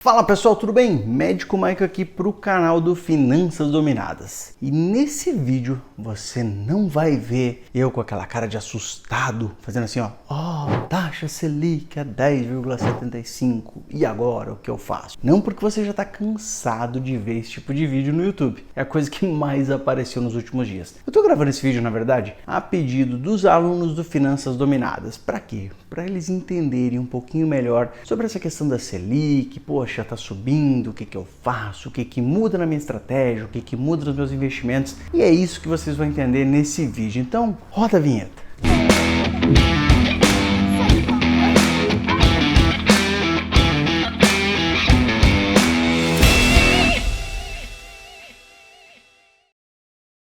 Fala pessoal, tudo bem? Médico Maico aqui para o canal do Finanças Dominadas. E nesse vídeo você não vai ver eu com aquela cara de assustado, fazendo assim taxa Selic a 10,75 e agora o que eu faço? Não, porque você já está cansado de ver esse tipo de vídeo no YouTube. É a coisa que mais apareceu nos últimos dias. Eu estou gravando esse vídeo, na verdade, a pedido dos alunos do Finanças Dominadas. Para quê? Para eles entenderem um pouquinho melhor sobre essa questão da Selic. Poxa, tá subindo, o que eu faço, o que muda na minha estratégia, o que muda nos meus investimentos, e é isso que vocês vão entender nesse vídeo. Então, roda a vinheta.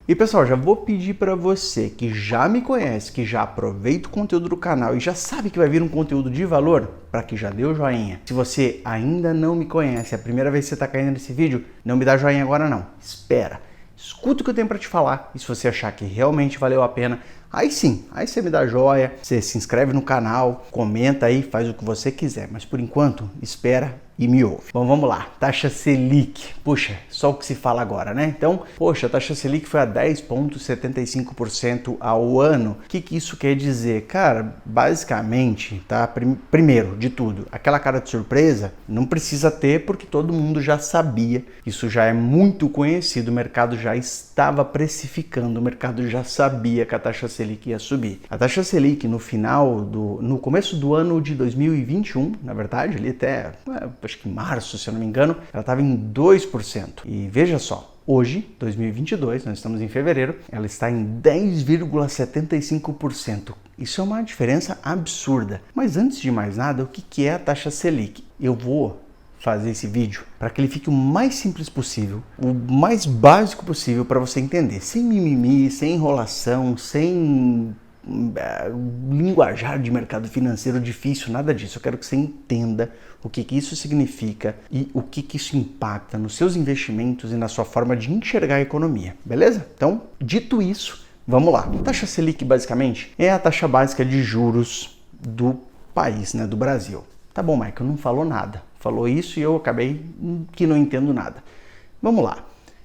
E pessoal, já vou pedir para você que já me conhece, que já aproveita o conteúdo do canal e já sabe que vai vir um conteúdo de valor, para que já dê o joinha. Se você ainda não me conhece, é a primeira vez que você está caindo nesse vídeo, não me dá joinha agora não, espera. Escuta o que eu tenho para te falar e se você achar que realmente valeu a pena, aí sim, aí você me dá joia, você se inscreve no canal, comenta aí, faz o que você quiser, mas por enquanto, espera e me ouve. Bom, vamos lá. Taxa Selic. Puxa, só o que se fala agora, né? Então, poxa, a taxa Selic foi a 10,75% ao ano. O que isso quer dizer? Cara, basicamente, tá? Primeiro de tudo, aquela cara de surpresa não precisa ter porque todo mundo já sabia. Isso já é muito conhecido, o mercado já estava precificando, o mercado já sabia que a taxa Selic ia subir. A taxa Selic no começo do ano de 2021, na verdade, ali até acho que em março, se eu não me engano, ela estava em 2%. E veja só, hoje, 2022, nós estamos em fevereiro, ela está em 10,75%. Isso é uma diferença absurda. Mas antes de mais nada, o que é a taxa Selic? Eu vou fazer esse vídeo para que ele fique o mais simples possível, o mais básico possível para você entender, sem mimimi, sem enrolação, sem linguajar de mercado financeiro difícil, nada disso. Eu quero que você entenda o que isso significa e o que isso impacta nos seus investimentos e na sua forma de enxergar a economia, beleza? Então, dito isso, vamos lá. A taxa Selic, basicamente, é a taxa básica de juros do país, né, do Brasil. Tá bom, Michael, não falou nada. Falou isso e eu acabei que não entendo nada. Vamos lá.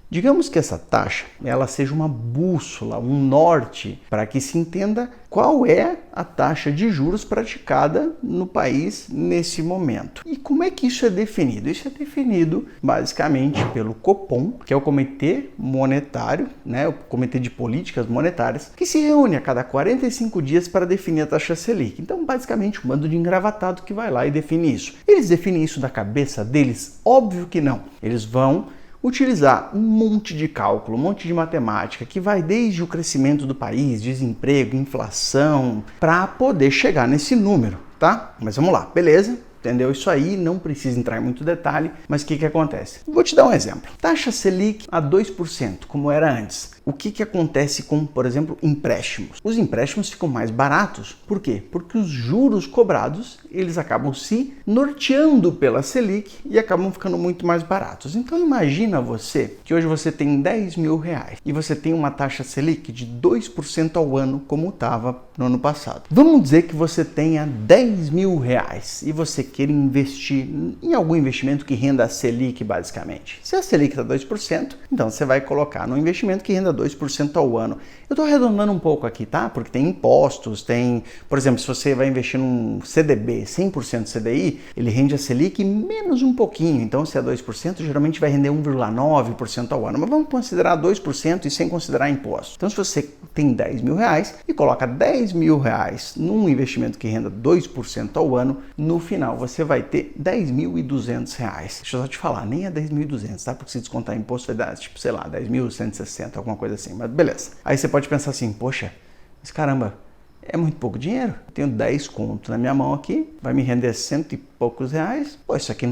Digamos que essa taxa ela seja uma bússola, um norte, para que se entenda qual é a taxa de juros praticada no país nesse momento. E como é que isso é definido? Isso é definido basicamente pelo Copom, que é o Comitê Monetário, né, o Comitê de Políticas Monetárias, que se reúne a cada 45 dias para definir a taxa Selic. Então, basicamente, um bando de engravatado que vai lá e define isso. Eles definem isso da cabeça deles? Óbvio que não. Eles vão utilizar um monte de cálculo, um monte de matemática que vai desde o crescimento do país, desemprego, inflação, para poder chegar nesse número, tá? Mas vamos lá, beleza? Entendeu isso aí? Não precisa entrar em muito detalhe, mas o que acontece? Vou te dar um exemplo. Taxa Selic a 2%, como era antes. O que acontece com, por exemplo, empréstimos? Os empréstimos ficam mais baratos. Por quê? Porque os juros cobrados, eles acabam se norteando pela Selic e acabam ficando muito mais baratos. Então imagina você que hoje você tem 10 mil reais e você tem uma taxa Selic de 2% ao ano, como estava no ano passado. Vamos dizer que você tenha 10 mil reais e você queira investir em algum investimento que renda a Selic, basicamente. Se a Selic está 2%, então você vai colocar no investimento que renda 2% ao ano. Eu estou arredondando um pouco aqui, tá? Porque tem impostos, tem... Por exemplo, se você vai investir num CDB, 100% CDI, ele rende a Selic menos um pouquinho. Então, se é 2%, geralmente vai render 1,9% ao ano. Mas vamos considerar 2% e sem considerar impostos. Então, se você tem 10 mil reais e coloca 10 mil reais num investimento que renda 2% ao ano, no final você vai ter 10.200 reais. Deixa eu só te falar, nem é 10.200, tá? Porque se descontar imposto vai dar, tipo, sei lá, 10.160, alguma coisa assim, mas beleza. Aí você pode pensar assim, poxa, mas caramba, é muito pouco dinheiro. Eu tenho 10 contos na minha mão aqui, vai me render 100 e poucos reais. Pô, isso aqui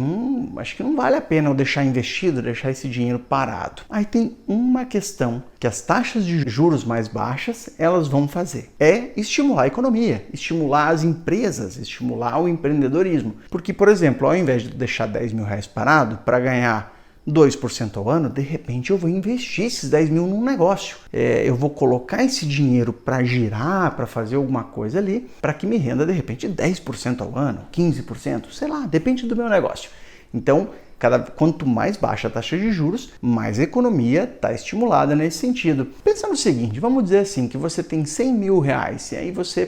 acho que não vale a pena eu deixar investido, deixar esse dinheiro parado. Aí tem uma questão que as taxas de juros mais baixas, elas vão fazer. É estimular a economia, estimular as empresas, estimular o empreendedorismo. Porque, por exemplo, ao invés de deixar 10 mil reais parado para ganhar 2% ao ano, de repente eu vou investir esses 10 mil num negócio. Eu vou colocar esse dinheiro para girar, para fazer alguma coisa ali, para que me renda de repente 10% ao ano, 15%, sei lá, depende do meu negócio. Então, quanto mais baixa a taxa de juros, mais a economia está estimulada nesse sentido. Pensa no seguinte, vamos dizer assim, que você tem 100 mil reais e aí você,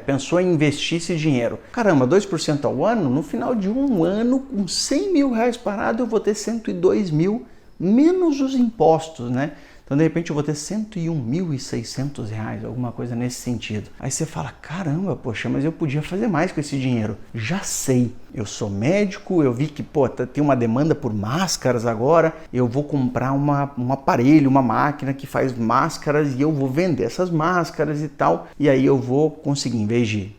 pensou em investir esse dinheiro. Caramba, 2% ao ano, no final de um ano, com 100 mil reais parado, eu vou ter 102 mil menos os impostos, né? Então, de repente, eu vou ter 101.600 reais, alguma coisa nesse sentido. Aí você fala, caramba, mas eu podia fazer mais com esse dinheiro. Já sei, eu sou médico, eu vi que, tem uma demanda por máscaras agora, eu vou comprar um aparelho, uma máquina que faz máscaras e eu vou vender essas máscaras e tal. E aí eu vou conseguir, em vez de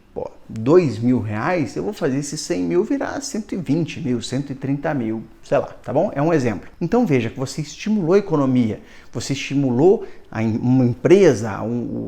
2 mil reais, eu vou fazer esses 100 mil virar 120 mil, 130 mil, sei lá, tá bom? É um exemplo. Então veja que você estimulou a economia, você estimulou uma empresa,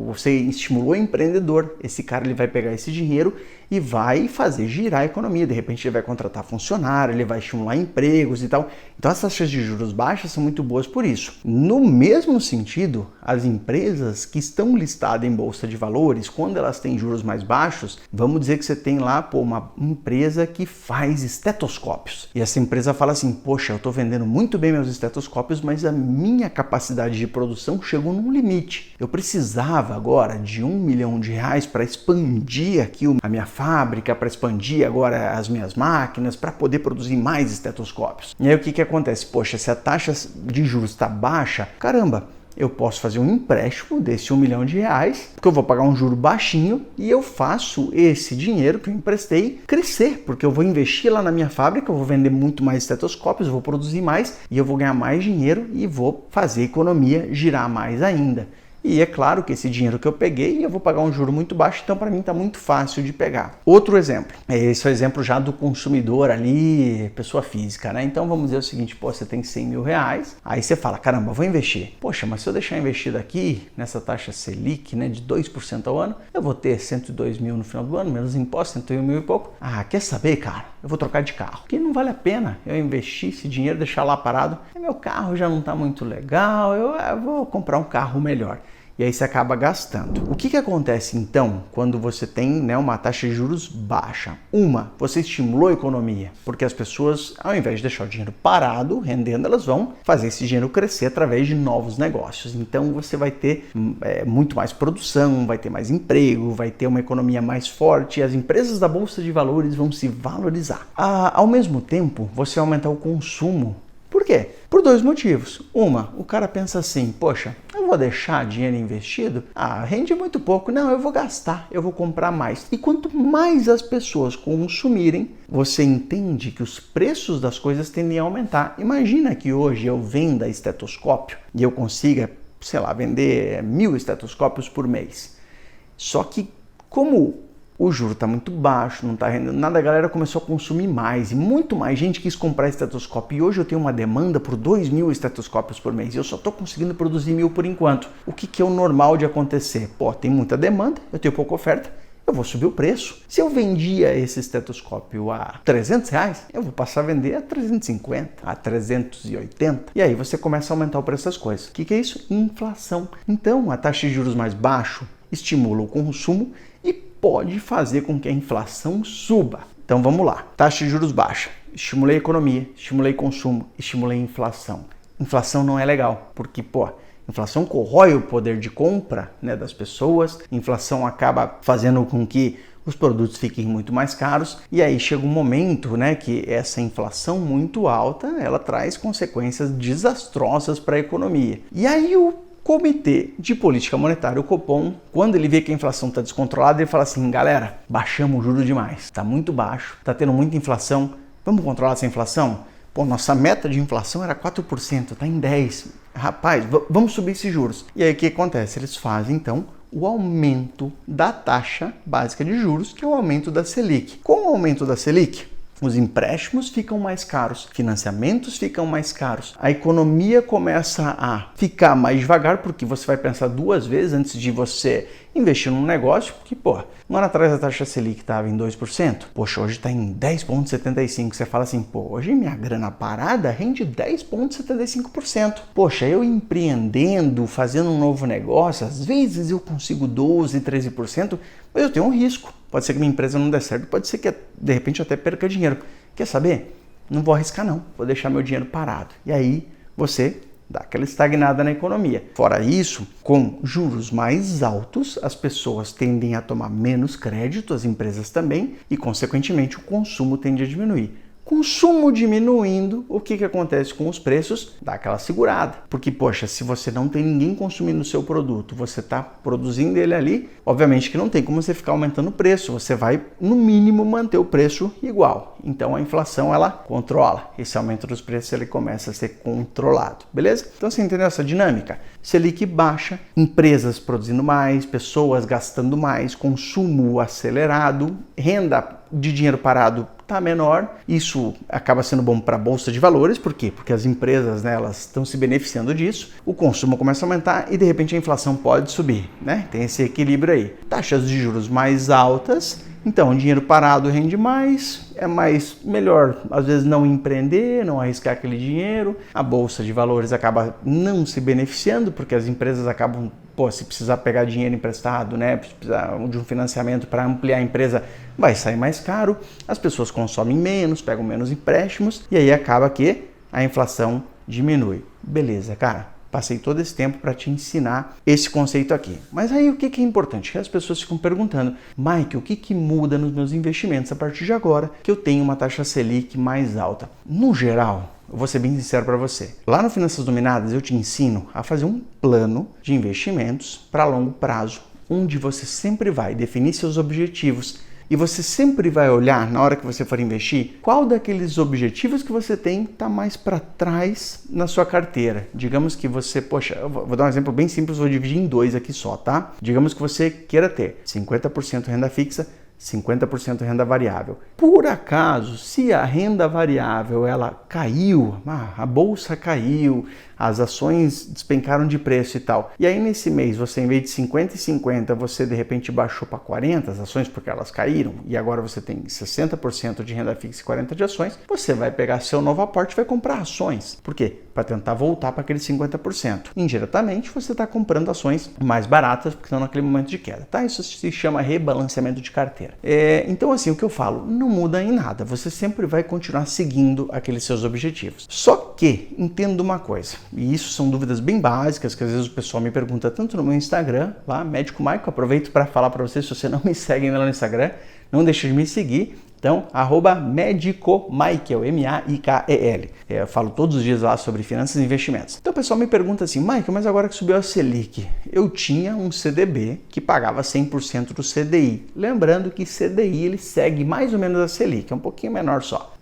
você estimulou o empreendedor. Esse cara ele vai pegar esse dinheiro e vai fazer girar a economia. De repente ele vai contratar funcionário, ele vai estimular empregos e tal. Então as taxas de juros baixas são muito boas por isso. No mesmo sentido, as empresas que estão listadas em bolsa de valores, quando elas têm juros mais baixos, vamos dizer que você tem lá uma empresa que faz estetoscópios. E essa empresa fala assim, eu estou vendendo muito bem meus estetoscópios, mas a minha capacidade de produção chegou num limite. Eu precisava agora de R$1 milhão para expandir aqui a minha fábrica, para expandir agora as minhas máquinas, para poder produzir mais estetoscópios. E aí o que acontece? Se a taxa de juros está baixa, caramba, eu posso fazer um empréstimo desse R$1 milhão, porque eu vou pagar um juro baixinho e eu faço esse dinheiro que eu emprestei crescer, porque eu vou investir lá na minha fábrica, eu vou vender muito mais estetoscópios, vou produzir mais e eu vou ganhar mais dinheiro e vou fazer a economia girar mais ainda. E é claro que esse dinheiro que eu peguei, eu vou pagar um juro muito baixo, então para mim está muito fácil de pegar. Outro exemplo, esse é o exemplo já do consumidor ali, pessoa física, né? Então vamos dizer o seguinte, você tem 100 mil reais, aí você fala, caramba, vou investir. Mas se eu deixar investido aqui, nessa taxa Selic, né, de 2% ao ano, eu vou ter 102 mil no final do ano, menos imposto, 101 mil e pouco. Quer saber, cara? Eu vou trocar de carro, porque não vale a pena eu investir esse dinheiro, deixar lá parado, meu carro já não está muito legal, eu vou comprar um carro melhor. E aí você acaba gastando. O que acontece então quando você tem, uma taxa de juros baixa? Você estimulou a economia, porque as pessoas, ao invés de deixar o dinheiro parado, rendendo, elas vão fazer esse dinheiro crescer através de novos negócios. Então você vai ter muito mais produção, vai ter mais emprego, vai ter uma economia mais forte e as empresas da Bolsa de Valores vão se valorizar. Ao mesmo tempo, você aumentar o consumo. Por quê? Por dois motivos. O cara pensa assim, eu vou deixar dinheiro investido? Rende muito pouco. Não, eu vou gastar, eu vou comprar mais. E quanto mais as pessoas consumirem, você entende que os preços das coisas tendem a aumentar. Imagina que hoje eu venda estetoscópio e eu consiga, vender 1.000 estetoscópios por mês. Só que como o juro está muito baixo, não está rendendo nada, a galera começou a consumir mais e muito mais gente quis comprar estetoscópio. E hoje eu tenho uma demanda por 2.000 estetoscópios por mês e eu só estou conseguindo produzir 1.000 por enquanto. O que é o normal de acontecer? Tem muita demanda, eu tenho pouca oferta, eu vou subir o preço. Se eu vendia esse estetoscópio a R$300, eu vou passar a vender a 350, a 380. E aí você começa a aumentar o preço das coisas. O que é isso? Inflação. Então, a taxa de juros mais baixa estimula o consumo e pode fazer com que a inflação suba. Então vamos lá. Taxa de juros baixa. Estimulei a economia, estimulei consumo, estimulei a inflação. Inflação não é legal, porque, inflação corrói o poder de compra, das pessoas. Inflação acaba fazendo com que os produtos fiquem muito mais caros. E aí chega um momento, que essa inflação muito alta, ela traz consequências desastrosas para a economia. E aí o Comitê de Política Monetária, o Copom, quando ele vê que a inflação está descontrolada, ele fala assim, galera, baixamos o juro demais, está muito baixo, está tendo muita inflação, vamos controlar essa inflação? Nossa meta de inflação era 4%, está em 10%. Rapaz, vamos subir esses juros. E aí o que acontece? Eles fazem, então, o aumento da taxa básica de juros, que é o aumento da Selic. Com o aumento da Selic, os empréstimos ficam mais caros, financiamentos ficam mais caros, a economia começa a ficar mais devagar, porque você vai pensar duas vezes antes de você investir num negócio, porque, um ano atrás a taxa Selic estava em 2%, hoje está em 10,75%, você fala assim, hoje minha grana parada rende 10,75%. Eu empreendendo, fazendo um novo negócio, às vezes eu consigo 12%, 13%, mas eu tenho um risco. Pode ser que minha empresa não dê certo, pode ser que de repente eu até perca dinheiro. quer saber? Não vou arriscar não, vou deixar meu dinheiro parado. E aí você dá aquela estagnada na economia. Fora isso, com juros mais altos, as pessoas tendem a tomar menos crédito, as empresas também, e consequentemente o consumo tende a diminuir. Consumo diminuindo, o que acontece com os preços? Dá aquela segurada. Porque, poxa, se você não tem ninguém consumindo o seu produto, você está produzindo ele ali, obviamente que não tem como você ficar aumentando o preço. Você vai, no mínimo, manter o preço igual. Então, a inflação, ela controla. Esse aumento dos preços, ele começa a ser controlado. Beleza? Então, você entendeu essa dinâmica? Selic baixa, empresas produzindo mais, pessoas gastando mais, consumo acelerado, renda de dinheiro parado está menor. Isso acaba sendo bom para a Bolsa de Valores. Por quê? Porque as empresas, né, elas estão se beneficiando disso, o consumo começa a aumentar e de repente a inflação pode subir, né? Tem esse equilíbrio aí. Taxas de juros mais altas, então dinheiro parado rende mais, é mais melhor às vezes não empreender, não arriscar aquele dinheiro. A Bolsa de Valores acaba não se beneficiando porque as empresas acabam, se precisar pegar dinheiro emprestado, né, precisar de um financiamento para ampliar a empresa, vai sair mais caro, as pessoas consomem menos, pegam menos empréstimos e aí acaba que a inflação diminui. Beleza, cara? Passei todo esse tempo para te ensinar esse conceito aqui. Mas aí o que é importante? Que as pessoas ficam perguntando, Mike, o que muda nos meus investimentos a partir de agora que eu tenho uma taxa Selic mais alta? No geral, eu vou ser bem sincero para você. Lá no Finanças Dominadas eu te ensino a fazer um plano de investimentos para longo prazo, onde você sempre vai definir seus objetivos e você sempre vai olhar, na hora que você for investir, qual daqueles objetivos que você tem está mais para trás na sua carteira. Digamos que você, eu vou dar um exemplo bem simples, vou dividir em dois aqui só, tá? Digamos que você queira ter 50% renda fixa, 50% renda variável. Por acaso, se a renda variável ela caiu, a bolsa caiu, as ações despencaram de preço e tal, e aí nesse mês você, em vez de 50 e 50, você de repente baixou para 40 as ações porque elas caíram, e agora você tem 60% de renda fixa e 40% de ações, você vai pegar seu novo aporte e vai comprar ações. Por quê? Para tentar voltar para aquele 50%. Indiretamente, você está comprando ações mais baratas porque estão naquele momento de queda, tá? Isso se chama rebalanceamento de carteira. Então, assim, o que eu falo, não muda em nada. Você sempre vai continuar seguindo aqueles seus objetivos. Só que, entenda uma coisa, e isso são dúvidas bem básicas, que às vezes o pessoal me pergunta tanto no meu Instagram, lá, Médico Mike, aproveito para falar para você, se você não me segue ainda lá no Instagram, não deixe de me seguir. Então, @MedicoMikel, M-A-I-K-E-L. Eu falo todos os dias lá sobre finanças e investimentos. Então o pessoal me pergunta assim, Mike, mas agora que subiu a Selic, eu tinha um CDB que pagava 100% do CDI. Lembrando que CDI ele segue mais ou menos a Selic, é um pouquinho menor só.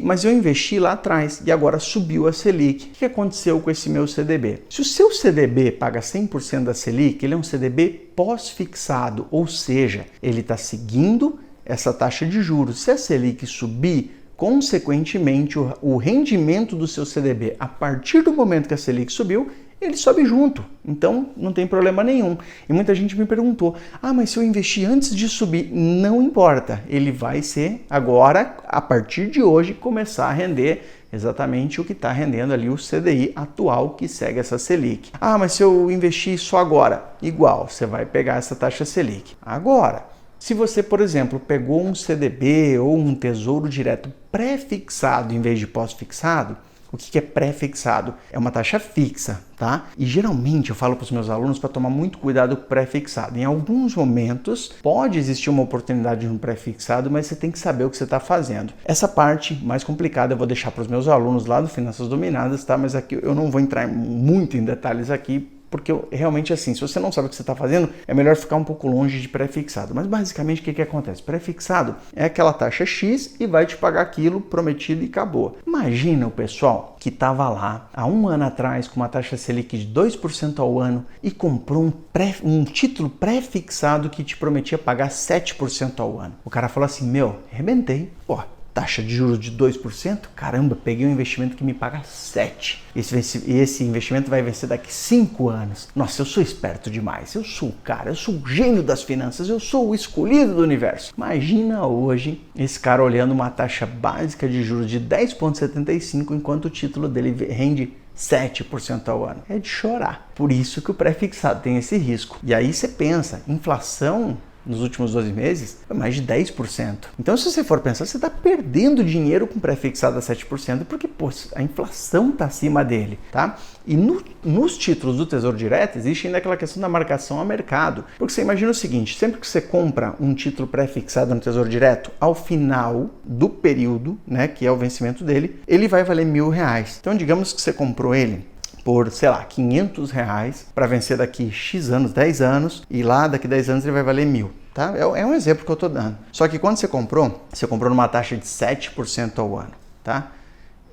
Mas eu investi lá atrás e agora subiu a Selic. O que aconteceu com esse meu CDB? Se o seu CDB paga 100% da Selic, ele é um CDB pós-fixado, ou seja, ele está seguindo essa taxa de juros. Se a Selic subir, consequentemente o rendimento do seu CDB, a partir do momento que a Selic subiu, ele sobe junto. Então não tem problema nenhum. E muita gente me perguntou, mas se eu investir antes de subir, não importa. Ele vai ser agora, a partir de hoje, começar a render exatamente o que está rendendo ali o CDI atual que segue essa Selic. Mas se eu investir só agora, igual, você vai pegar essa taxa Selic. Agora, se você, por exemplo, pegou um CDB ou um tesouro direto pré-fixado em vez de pós-fixado, o que é pré-fixado? É uma taxa fixa, tá? E geralmente eu falo para os meus alunos para tomar muito cuidado com o pré-fixado. Em alguns momentos pode existir uma oportunidade de um pré-fixado, mas você tem que saber o que você está fazendo. Essa parte mais complicada eu vou deixar para os meus alunos lá do Finanças Dominadas, tá? Mas aqui eu não vou entrar muito em detalhes aqui, porque realmente assim, se você não sabe o que você está fazendo, é melhor ficar um pouco longe de pré-fixado. Mas basicamente o que acontece? Pré-fixado é aquela taxa X e vai te pagar aquilo prometido e acabou. Imagina o pessoal que estava lá há um ano atrás com uma taxa Selic de 2% ao ano e comprou um título pré-fixado que te prometia pagar 7% ao ano. O cara falou assim, arrebentei, taxa de juros de 2%? Caramba, peguei um investimento que me paga 7%. Esse investimento vai vencer daqui 5 anos. Nossa, eu sou esperto demais. Eu sou o cara, eu sou o gênio das finanças, eu sou o escolhido do universo. Imagina hoje esse cara olhando uma taxa básica de juros de 10,75 enquanto o título dele rende 7% ao ano. É de chorar. Por isso que o pré-fixado tem esse risco. E aí você pensa, inflação nos últimos 12 meses foi mais de 10%. Então, se você for pensar, você está perdendo dinheiro com pré-fixado a 7%, porque a inflação está acima dele, tá? E nos títulos do Tesouro Direto existe ainda aquela questão da marcação a mercado. Porque você imagina o seguinte, sempre que você compra um título pré-fixado no Tesouro Direto, ao final do período, né, que é o vencimento dele, ele vai valer R$1.000. Então, digamos que você comprou ele por, sei lá, R$500 para vencer daqui X anos, 10 anos, e lá daqui 10 anos ele vai valer 1.000. Tá? É um exemplo que eu estou dando. Só que quando você comprou numa taxa de 7% ao ano, tá?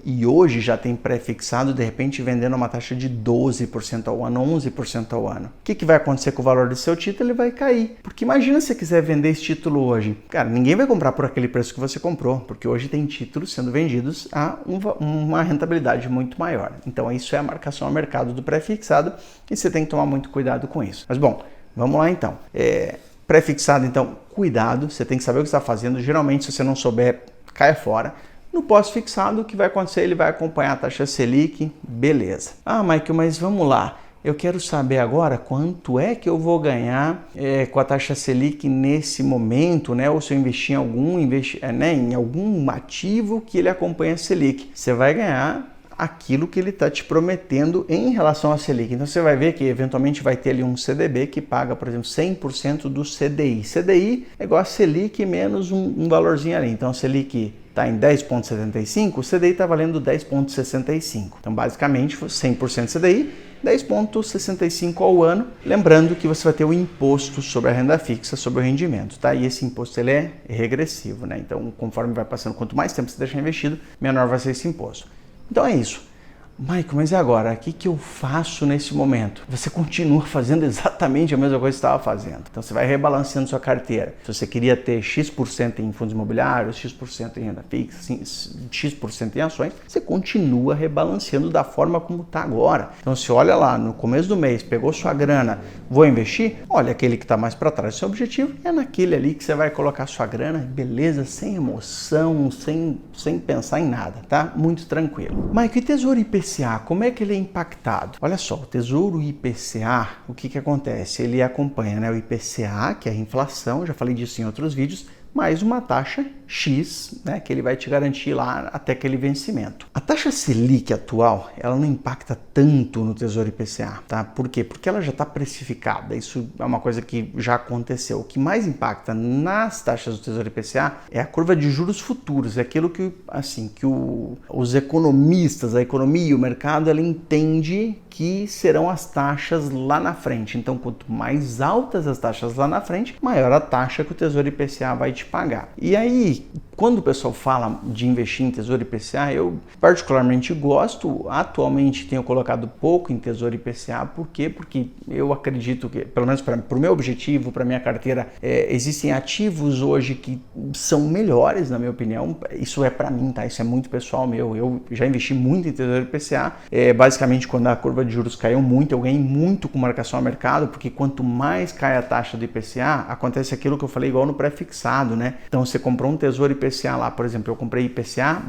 E hoje já tem pré-fixado, de repente, vendendo uma taxa de 12% ao ano, 11% ao ano. O que vai acontecer com o valor do seu título? Ele vai cair. Porque imagina se você quiser vender esse título hoje. Cara, ninguém vai comprar por aquele preço que você comprou, porque hoje tem títulos sendo vendidos a uma rentabilidade muito maior. Então, isso é a marcação ao mercado do pré-fixado e você tem que tomar muito cuidado com isso. Mas, bom, vamos lá então. Pré-fixado, então, cuidado, você tem que saber o que está fazendo. Geralmente, se você não souber, caia fora. No pós-fixado, o que vai acontecer? Ele vai acompanhar a taxa Selic, beleza. Ah, Michael, mas vamos lá. Eu quero saber agora quanto é que eu vou ganhar com a taxa Selic nesse momento, né? Ou se eu investir em algum ativo que ele acompanha a Selic. Você vai ganhar aquilo que ele está te prometendo em relação à Selic. Então você vai ver que eventualmente vai ter ali um CDB que paga, por exemplo, 100% do CDI. CDI é igual a Selic menos um valorzinho ali. Então a Selic está em 10,75, o CDI está valendo 10,65. Então basicamente 100% CDI, 10,65 ao ano. Lembrando que você vai ter o imposto sobre a renda fixa, sobre o rendimento, tá? E esse imposto ele é regressivo, né? Então conforme vai passando, quanto mais tempo você deixar investido, menor vai ser esse imposto. Então é isso. Michael, mas e agora? O que eu faço nesse momento? Você continua fazendo exatamente a mesma coisa que você estava fazendo. Então você vai rebalanceando sua carteira. Se você queria ter X% em fundos imobiliários, X% em renda fixa, X% em ações, você continua rebalanceando da forma como está agora. Então se olha lá, no começo do mês, pegou sua grana, vou investir? Olha, aquele que está mais para trás do seu objetivo é naquele ali que você vai colocar sua grana, beleza, sem emoção, sem pensar em nada, tá? Muito tranquilo. Michael, e Tesouro IPCA? Como é que ele é impactado? Olha só, o Tesouro IPCA, o que acontece? Ele acompanha, né, o IPCA, que é a inflação, já falei disso em outros vídeos, mais uma taxa X, né, que ele vai te garantir lá até aquele vencimento. A taxa Selic atual, ela não impacta tanto no Tesouro IPCA, tá? Por quê? Porque ela já está precificada, isso é uma coisa que já aconteceu. O que mais impacta nas taxas do Tesouro IPCA é a curva de juros futuros, é aquilo que, assim, que os economistas, a economia, o mercado, ela entende que serão as taxas lá na frente. Então, quanto mais altas as taxas lá na frente, maior a taxa que o Tesouro IPCA vai te pagar. E aí, quando o pessoal fala de investir em Tesouro IPCA, eu particularmente gosto. Atualmente tenho colocado pouco em Tesouro IPCA. Por quê? Porque eu acredito que, pelo menos para o meu objetivo, para a minha carteira, existem ativos hoje que são melhores, na minha opinião. Isso é para mim, tá? Isso é muito pessoal meu. Eu já investi muito em Tesouro IPCA. Basicamente, quando a curva de juros caiu muito, eu ganhei muito com marcação a mercado, porque quanto mais cai a taxa do IPCA, acontece aquilo que eu falei igual no pré-fixado, né? Então, você comprou um Tesouro IPCA lá, por exemplo, eu comprei IPCA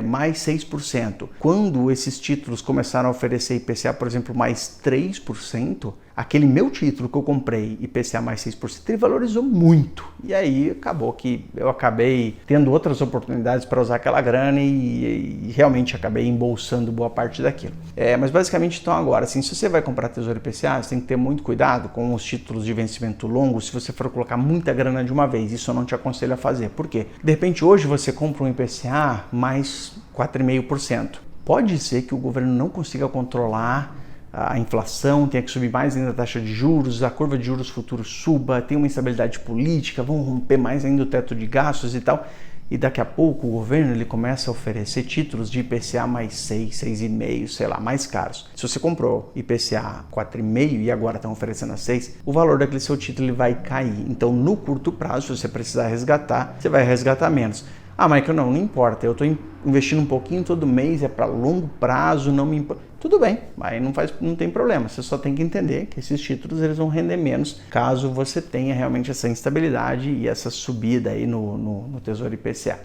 mais 6%. Quando esses títulos começaram a oferecer IPCA, por exemplo, mais 3%, aquele meu título que eu comprei, IPCA mais 6%, ele valorizou muito. E aí acabou que eu acabei tendo outras oportunidades para usar aquela grana e realmente acabei embolsando boa parte daquilo. Mas basicamente, então agora, assim, se você vai comprar Tesouro IPCA, você tem que ter muito cuidado com os títulos de vencimento longo. Se você for colocar muita grana de uma vez, isso eu não te aconselho a fazer. Por quê? De repente, hoje você compra um IPCA mais 4,5%. Pode ser que o governo não consiga controlar a inflação, tenha que subir mais ainda a taxa de juros, a curva de juros futuros suba, tem uma instabilidade política, vão romper mais ainda o teto de gastos e tal. E daqui a pouco o governo ele começa a oferecer títulos de IPCA mais 6, 6,5, sei lá, mais caros. Se você comprou IPCA 4,5 e agora estão oferecendo a 6, o valor daquele seu título ele vai cair. Então, no curto prazo, se você precisar resgatar, você vai resgatar menos. Ah, Michael, não importa, eu estou investindo um pouquinho todo mês, é para longo prazo, não me importa. tudo bem, aí não tem problema. Você só tem que entender que esses títulos eles vão render menos caso você tenha realmente essa instabilidade e essa subida aí no Tesouro IPCA.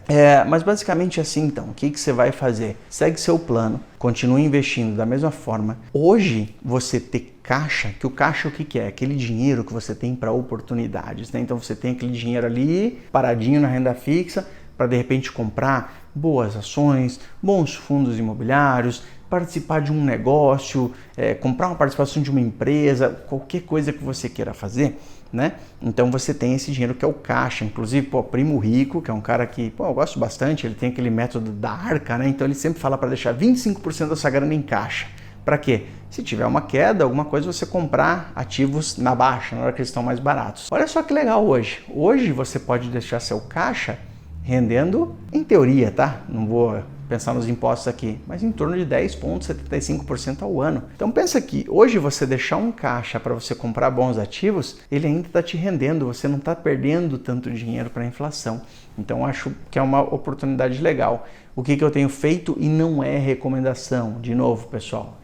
Mas basicamente assim, então, o que você vai fazer? Segue seu plano, continue investindo da mesma forma. Hoje você ter caixa, que o caixa o que é? Aquele dinheiro que você tem para oportunidades, né? Então você tem aquele dinheiro ali paradinho na renda fixa para de repente comprar boas ações, bons fundos imobiliários, participar de um negócio, comprar uma participação de uma empresa, qualquer coisa que você queira fazer, né? Então você tem esse dinheiro que é o caixa. Inclusive, Primo Rico, que é um cara que eu gosto bastante, ele tem aquele método da arca, né? Então ele sempre fala para deixar 25% da sua grana em caixa. Para quê? Se tiver uma queda, alguma coisa, você comprar ativos na baixa, na hora que eles estão mais baratos. Olha só que legal hoje. Hoje você pode deixar seu caixa rendendo, em teoria, tá? Não vou pensar nos impostos aqui, mas em torno de 10,75% ao ano. Então pensa que hoje você deixar um caixa para você comprar bons ativos, ele ainda está te rendendo, você não está perdendo tanto dinheiro para a inflação. Então acho que é uma oportunidade legal. O que eu tenho feito e não é recomendação, de novo, pessoal,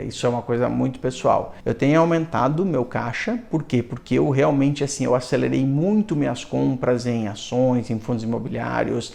isso é uma coisa muito pessoal. Eu tenho aumentado meu caixa, por quê? Porque eu realmente, assim, eu acelerei muito minhas compras em ações, em fundos imobiliários,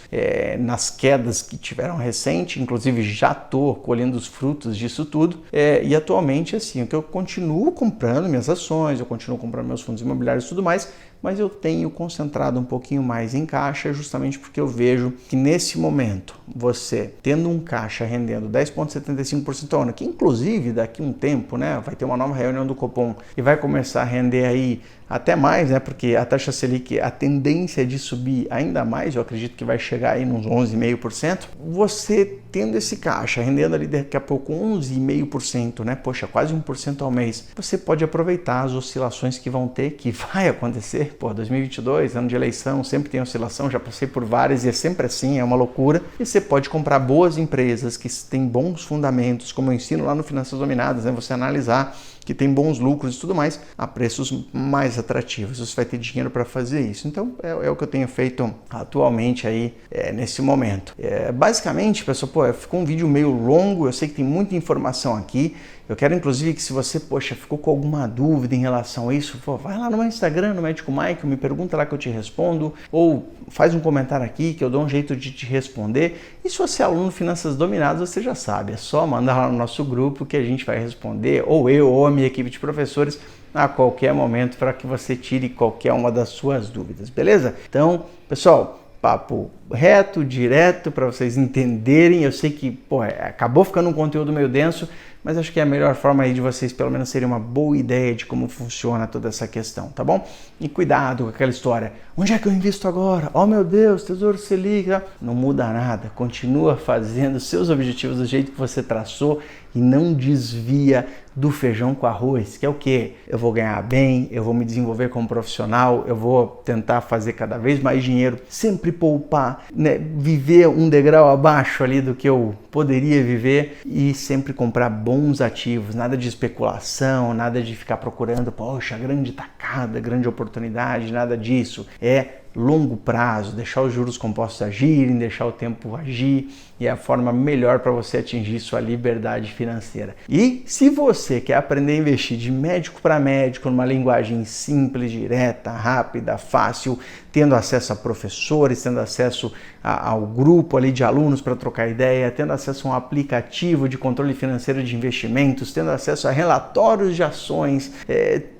nas quedas que tiveram recente, inclusive já estou colhendo os frutos disso tudo, e atualmente, assim, o que eu continuo comprando minhas ações, eu continuo comprando meus fundos imobiliários e tudo mais, mas eu tenho concentrado um pouquinho mais em caixa, justamente porque eu vejo que nesse momento, você tendo um caixa rendendo 10,75% ao ano, que inclusive daqui a um tempo, né, vai ter uma nova reunião do Copom e vai começar a render aí até mais, né, porque a taxa Selic, a tendência é de subir ainda mais, eu acredito que vai chegar aí nos 11,5%, você tendo esse caixa rendendo ali daqui a pouco 11,5%, né, poxa, quase 1% ao mês, você pode aproveitar as oscilações que vão ter, que vai acontecer, 2022, ano de eleição, sempre tem oscilação, já passei por várias e é sempre assim, é uma loucura, e você pode comprar boas empresas que têm bons fundamentos, como eu ensino lá no Finanças Dominadas, né, você analisar que tem bons lucros e tudo mais, a preços mais atrativos. Você vai ter dinheiro para fazer isso. Então, é o que eu tenho feito atualmente aí, nesse momento. Basicamente, pessoal, ficou um vídeo meio longo, eu sei que tem muita informação aqui. Eu quero, inclusive, que se você, ficou com alguma dúvida em relação a isso, vai lá no meu Instagram, no Médico Mike, me pergunta lá que eu te respondo, ou faz um comentário aqui que eu dou um jeito de te responder. E se você é aluno de Finanças Dominadas, você já sabe, é só mandar lá no nosso grupo que a gente vai responder, ou eu, ou a minha equipe de professores, a qualquer momento, para que você tire qualquer uma das suas dúvidas, beleza? Então, pessoal, papo reto, direto, para vocês entenderem. Eu sei que acabou ficando um conteúdo meio denso, mas acho que é a melhor forma aí de vocês pelo menos terem uma boa ideia de como funciona toda essa questão, tá bom? E cuidado com aquela história, onde é que eu invisto agora? Oh meu Deus, Tesouro Selic, não muda nada, continua fazendo seus objetivos do jeito que você traçou e não desvia do feijão com arroz, que é o quê? Eu vou ganhar bem, eu vou me desenvolver como profissional, eu vou tentar fazer cada vez mais dinheiro, sempre poupar, né? Viver um degrau abaixo ali do que eu poderia viver e sempre comprar bons ativos, nada de especulação, nada de ficar procurando, poxa, grande tacada, grande oportunidade, nada disso. Longo prazo, deixar os juros compostos agirem, deixar o tempo agir, e é a forma melhor para você atingir sua liberdade financeira. E se você quer aprender a investir de médico para médico, numa linguagem simples, direta, rápida, fácil, tendo acesso a professores, tendo acesso ao grupo ali de alunos para trocar ideia, tendo acesso a um aplicativo de controle financeiro de investimentos, tendo acesso a relatórios de ações,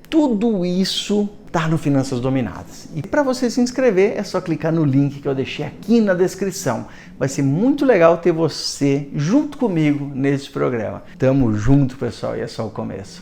tudo isso tá no Finanças Dominadas. E para você se inscrever, é só clicar no link que eu deixei aqui na descrição. Vai ser muito legal ter você junto comigo nesse programa. Tamo junto, pessoal, e é só o começo.